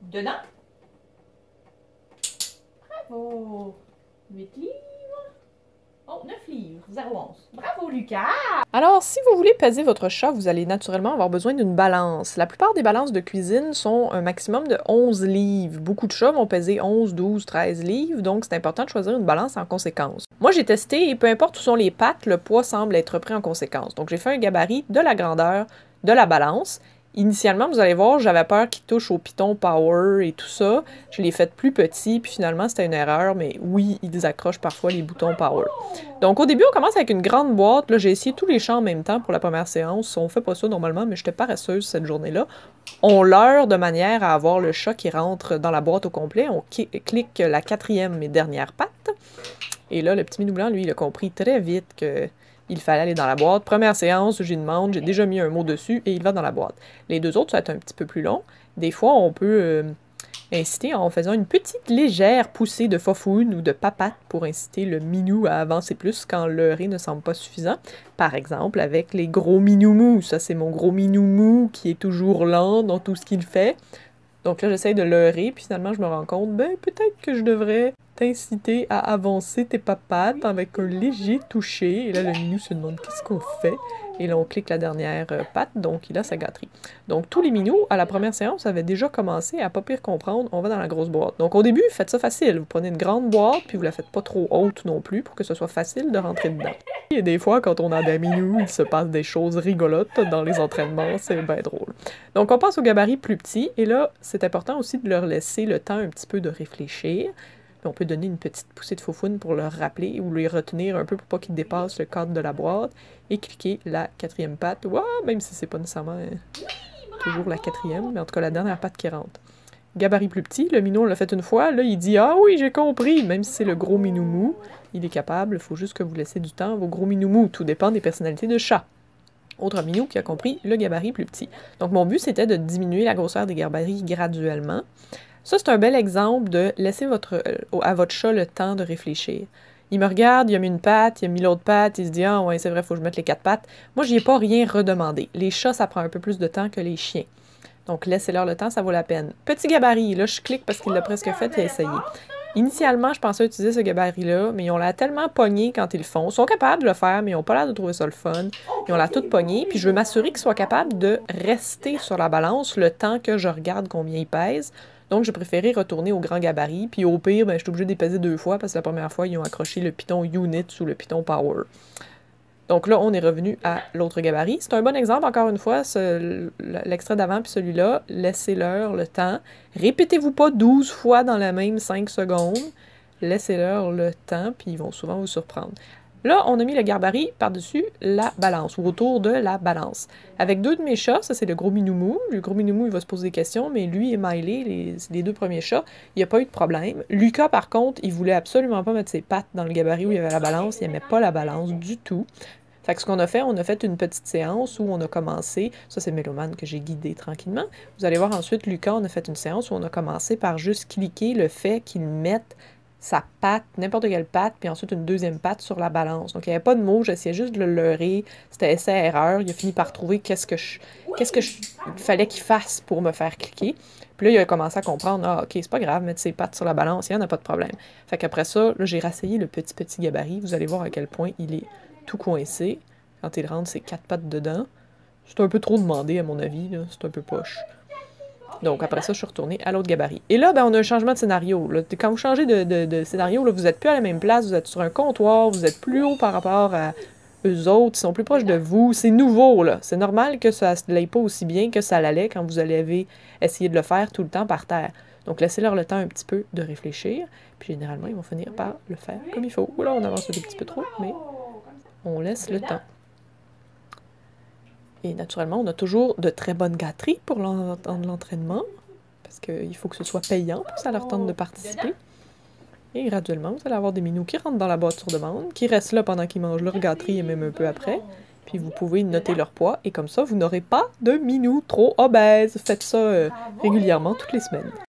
Dedans. Bravo. 8 livres. Oh, 9 livres. 0,11. Bravo, Lucas. Alors, si vous voulez peser votre chat, vous allez naturellement avoir besoin d'une balance. La plupart des balances de cuisine sont un maximum de 11 livres. Beaucoup de chats vont peser 11, 12, 13 livres, donc c'est important de choisir une balance en conséquence. Moi, j'ai testé et peu importe où sont les pattes, le poids semble être pris en conséquence. Donc, j'ai fait un gabarit de la grandeur de la balance. Initialement, vous allez voir, j'avais peur qu'il touche au piton Power et tout ça. Je l'ai fait plus petit, puis finalement, c'était une erreur, mais oui, ils accrochent parfois les boutons Power. Donc, au début, on commence avec une grande boîte. Là, j'ai essayé tous les chats en même temps pour la première séance. On fait pas ça normalement, mais j'étais paresseuse cette journée-là. On leurre de manière à avoir le chat qui rentre dans la boîte au complet. On clique la 4e et dernière patte. Et là, le petit minou blanc, lui, il a compris très vite que il fallait aller dans la boîte. Première séance, j'y demande, j'ai déjà mis un mot dessus et il va dans la boîte. Les deux autres, ça va être un petit peu plus long. Des fois, on peut inciter en faisant une petite légère poussée de fofoune ou de papate pour inciter le minou à avancer plus quand le riz ne semble pas suffisant. Par exemple, avec les gros minous mous. Ça, c'est mon gros minou mou qui est toujours lent dans tout ce qu'il fait. Donc là, j'essaye de leurrer, puis finalement, je me rends compte, ben, peut-être que je devrais t'inciter à avancer tes papates avec un léger toucher. Et là, le minou se demande qu'est-ce qu'on fait. Et là, on clique la dernière patte, donc il a sa gâterie. Donc, tous les minous, à la première séance, avaient déjà commencé à pas pire comprendre, on va dans la grosse boîte. Donc, au début, faites ça facile. Vous prenez une grande boîte, puis vous la faites pas trop haute non plus, pour que ce soit facile de rentrer dedans. Et des fois, quand on a des minous, il se passe des choses rigolotes dans les entraînements, c'est bien drôle. Donc, on passe au gabarit plus petit, et là, c'est important aussi de leur laisser le temps un petit peu de réfléchir. Puis on peut donner une petite poussée de foufoune pour leur rappeler ou les retenir un peu pour pas qu'ils dépassent le cadre de la boîte et cliquer la 4e patte. Wow, même si c'est pas nécessairement toujours la 4e, mais en tout cas la dernière patte qui rentre. Gabarit plus petit, le minou on l'a fait une fois, là il dit « Ah oui, j'ai compris », même si c'est le gros minou mou, il est capable, il faut juste que vous laissez du temps à vos gros minous mous, tout dépend des personnalités de chat. Autre minou qui a compris le gabarit plus petit. Donc mon but c'était de diminuer la grosseur des gabarits graduellement. Ça, c'est un bel exemple de laisser à votre chat le temps de réfléchir. Il me regarde, il a mis une patte, il a mis l'autre patte, il se dit « Ah ouais, c'est vrai, il faut que je mette les 4 pattes. » Moi, j'y ai pas rien redemandé. Les chats, ça prend un peu plus de temps que les chiens. Donc, laissez-leur le temps, ça vaut la peine. Petit gabarit, là, je clique parce qu'il l'a presque fait et essayé. Initialement, je pensais utiliser ce gabarit-là, mais ils ont l'air tellement pognés quand ils le font. Ils sont capables de le faire, mais ils n'ont pas l'air de trouver ça le fun. Ils ont l'air tout pognés, puis je veux m'assurer qu'ils soient capables de rester sur la balance le temps que je regarde combien ils pèsent. Donc, j'ai préféré retourner au grand gabarit, puis au pire, ben, je suis obligée de les peser 2 fois, parce que la première fois, ils ont accroché le piton Unit sous le piton Power. Donc là, on est revenu à l'autre gabarit. C'est un bon exemple, encore une fois, l'extrait d'avant puis celui-là. Laissez-leur le temps. Répétez-vous pas 12 fois dans la même 5 secondes. Laissez-leur le temps, puis ils vont souvent vous surprendre. Là, on a mis le gabarit par-dessus la balance, ou autour de la balance. Avec 2 de mes chats, ça c'est le gros minoumou. Le gros minoumou, il va se poser des questions, mais lui et Miley, les 2 premiers chats, il n'y a pas eu de problème. Lucas, par contre, il voulait absolument pas mettre ses pattes dans le gabarit où il y avait la balance. Il n'aimait pas la balance du tout. Fait que ce qu'on a fait une petite séance où on a commencé, ça c'est Méloman que j'ai guidé tranquillement. Vous allez voir ensuite, Lucas, on a fait une séance où on a commencé par juste cliquer le fait qu'il mette sa patte, n'importe quelle patte, puis ensuite une 2e patte sur la balance. Donc il n'y avait pas de mots, j'essayais juste de le leurrer, c'était essai-erreur, il a fini par trouver qu'est-ce que fallait qu'il fasse pour me faire cliquer. Puis là, il a commencé à comprendre, ah ok, c'est pas grave, mettre ses pattes sur la balance, il n'y en a pas de problème. Fait qu'après ça, là, j'ai rassayé le petit gabarit, vous allez voir à quel point il est tout coincé. Quand il rentre ses 4 pattes dedans, c'est un peu trop demandé à mon avis, c'est un peu poche. Donc après ça, je suis retournée à l'autre gabarit. Et là, ben, on a un changement de scénario. Là, quand vous changez de scénario, là, vous n'êtes plus à la même place, vous êtes sur un comptoir, vous êtes plus haut par rapport à eux autres, ils sont plus proches de vous. C'est nouveau, là. C'est normal que ça ne l'aille pas aussi bien que ça l'allait quand vous avez essayé de le faire tout le temps par terre. Donc laissez-leur le temps un petit peu de réfléchir, puis généralement, ils vont finir par le faire comme il faut. Là, on avance un petit peu trop, mais on laisse le temps. Et naturellement, on a toujours de très bonnes gâteries pour l'entraînement, parce qu'il faut que ce soit payant pour que ça leur tente de participer. Et graduellement, vous allez avoir des minous qui rentrent dans la boîte sur demande, qui restent là pendant qu'ils mangent leur gâterie et même un peu après. Puis vous pouvez noter leur poids, et comme ça, vous n'aurez pas de minous trop obèses. Faites ça régulièrement, toutes les semaines.